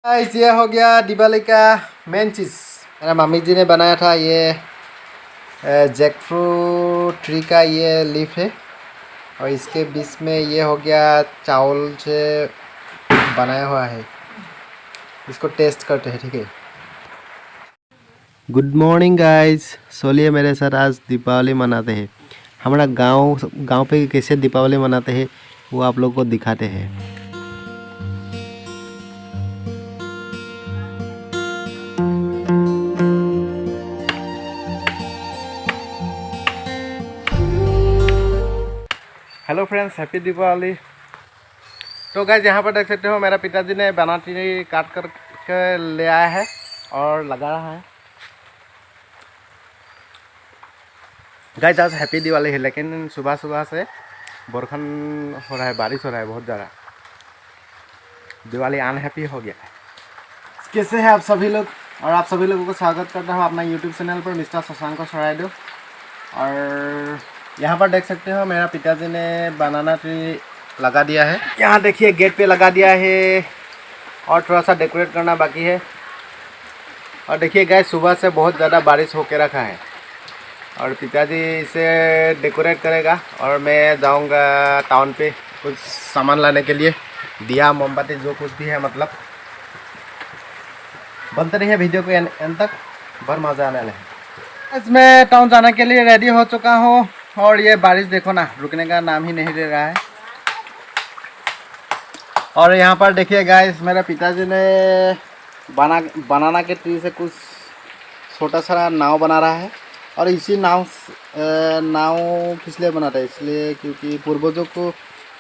Guys ये हो गया दिवाली का मेन चीज़। मेरा मम्मी जी ने बनाया था। ये जैक फ्रूट ट्री का ये लीफ है और इसके बीच में ये हो गया चावल से बनाया हुआ है। इसको टेस्ट करते हैं, ठीक है। गुड मॉर्निंग गाइस, चलिए मेरे साथ आज दीपावली मनाते हैं। हमारा गांव पे कैसे दीपावली मनाते हैं वो आप लोग को दिखाते हैं। Hello friends, happy Deepavali. तो गाइस यहाँ पर देख सकते हो मेरा पिताजी ने बनाती काट कर के ले आया है और लगा रहा है। गाइस आज हैप्पी दिवाली है, लेकिन सुबह सुबह से बरखन हो रहा है, बारिश हो रहा है बहुत ज़्यादा। दिवाली अनहैप्पी हो गया है। कैसे हैं आप सभी लोग? और आप सभी लोगों को स्वागत करता हूँ अपना यूट्यूब चैनल पर, मिस्टर शशांक सराइडो। और यहाँ पर देख सकते हो मेरा पिताजी ने बनाना ट्री लगा दिया है। यहाँ देखिए गेट पे लगा दिया है और थोड़ा सा डेकोरेट करना बाकी है। और देखिए गाइस सुबह से बहुत ज़्यादा बारिश होके रखा है और पिताजी इसे डेकोरेट करेगा और मैं जाऊंगा टाउन पे कुछ सामान लाने के लिए। दिया मोमबत्ती जो कुछ भी है, मतलब बनते रहिए वीडियो को एंड तक, बहुत मज़ा आने वाला है। मैं टाउन जाने के लिए रेडी हो चुका हूँ और ये बारिश देखो ना, रुकने का नाम ही नहीं ले रहा है। और यहाँ पर देखिए गाइस मेरे पिताजी ने बनाना के ट्री से कुछ छोटा सा नाव बना रहा है। और इसी नाव किस लिए बनाता है? इसलिए क्योंकि पूर्वजों को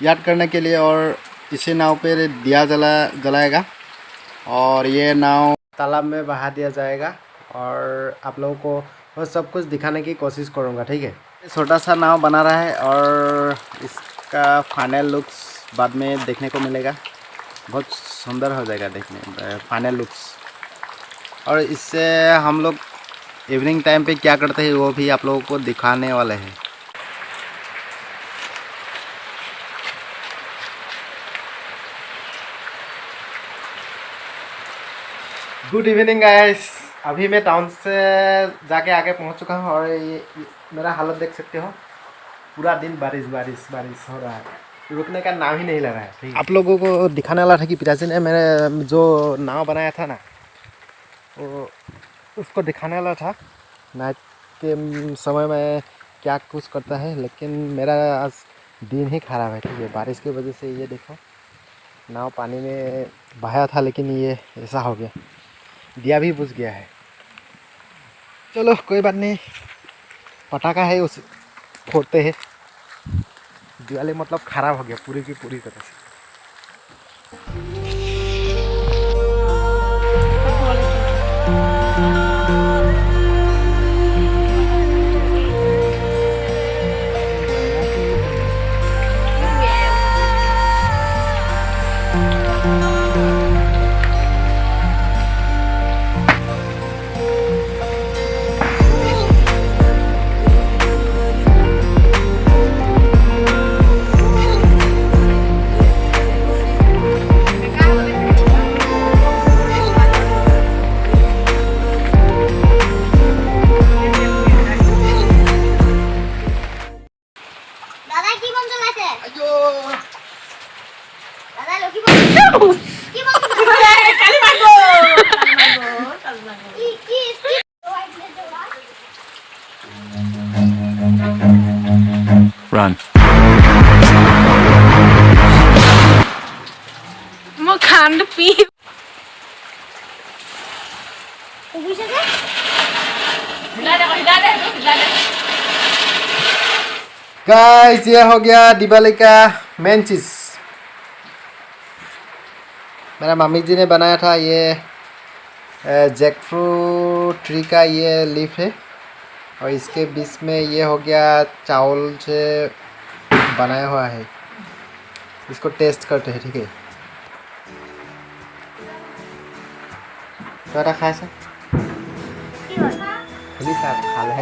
याद करने के लिए। और इसी नाव पे दिया जलाएगा और ये नाव तालाब में बहा दिया जाएगा और आप लोगों को वो सब कुछ दिखाने की कोशिश करूँगा, ठीक है। छोटा सा नाव बना रहा है और इसका फाइनल लुक्स बाद में देखने को मिलेगा। बहुत सुंदर हो जाएगा देखने में फाइनल लुक्स। और इससे हम लोग इवनिंग टाइम पे क्या करते हैं वो भी आप लोगों को दिखाने वाले हैं। गुड इवनिंग गाइस, अभी मैं टाउन से जाके आगे पहुंच चुका हूं और ये मेरा हालत देख सकते हो। पूरा दिन बारिश बारिश बारिश हो रहा है, रुकने का नाम ही नहीं ले रहा है। ठीक, आप लोगों को दिखाने वाला था कि पिताजी ने मेरे जो नाव बनाया था ना, वो उसको दिखाने वाला था नाइट के समय में क्या कुछ करता है। लेकिन मेरा आज दिन ही ख़राब है, ठीक है। बारिश की वजह से ये देखो नाव पानी में बहाया था, लेकिन ये ऐसा हो गया, दिया भी बुझ गया है। चलो कोई बात नहीं, पटाखा है उस फोड़ते हैं। दिवाली मतलब ख़राब हो गया पूरी की पूरी तरह से। Run. Mo can't pee. Guys ये हो गया दिवाली का मेन चीज़। मेरा मम्मी जी ने बनाया था। ये जैक फ्रूट ट्री का ये लीफ है और इसके बीच में ये हो गया चावल से बनाया हुआ है। इसको टेस्ट करते हैं, ठीक है। तो खाए से खा ले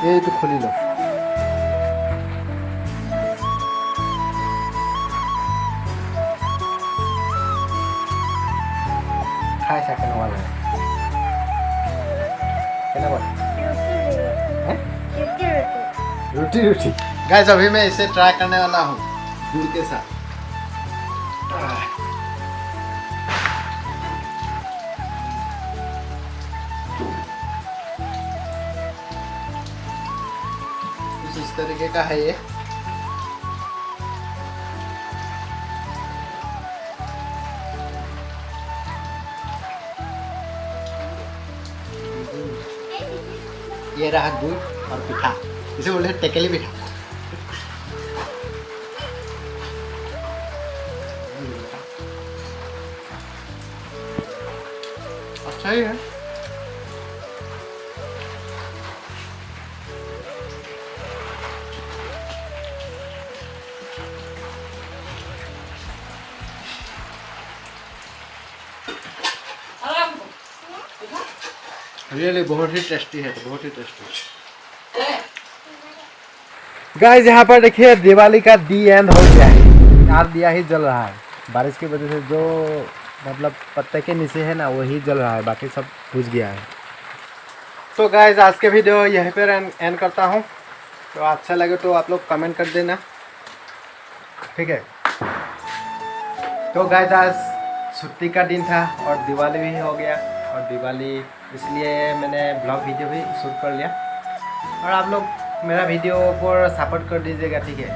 ये तो खोली लो। सेकंड वाला है क्या बोल रोटी रोटी गाइस अभी मैं इसे ट्राई करने वाला हूँ गुड़ के साथ कुछ इस तरीके का है ये ये रहा गुड़ और पिठा इसे बोलते हैं टेकेली पिठा अच्छा ही है रियली बहुत ही टेस्टी है बहुत ही टेस्टी गाइस यहाँ पर देखिए दिवाली का दी एंड हो गया है आज दिया ही जल रहा है बारिश की वजह से जो मतलब पत्ते के नीचे है ना वही जल रहा है बाकी सब बुझ गया है तो गाइस आज के वीडियो यहीं पर एंड करता हूँ तो अच्छा लगे तो आप लोग कमेंट कर देना ठीक है तो गाइस आज छुट्टी का दिन था और दिवाली भी हो गया और दिवाली इसलिए मैंने ब्लॉग वीडियो भी शूट कर लिया और आप लोग मेरा वीडियो पर सपोर्ट कर दीजिएगा ठीक है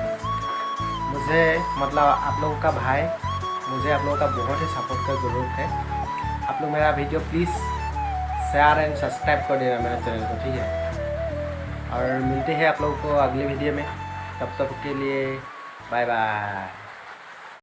मुझे मतलब आप लोगों का भाई मुझे आप लोगों का बहुत ही सपोर्ट का ज़रूरत है आप लोग मेरा video please share and subscribe कर देना मेरे चैनल को ठीक है और मिलते हैं आप लोगों को अगले वीडियो में तब तक के लिए बाय बाय।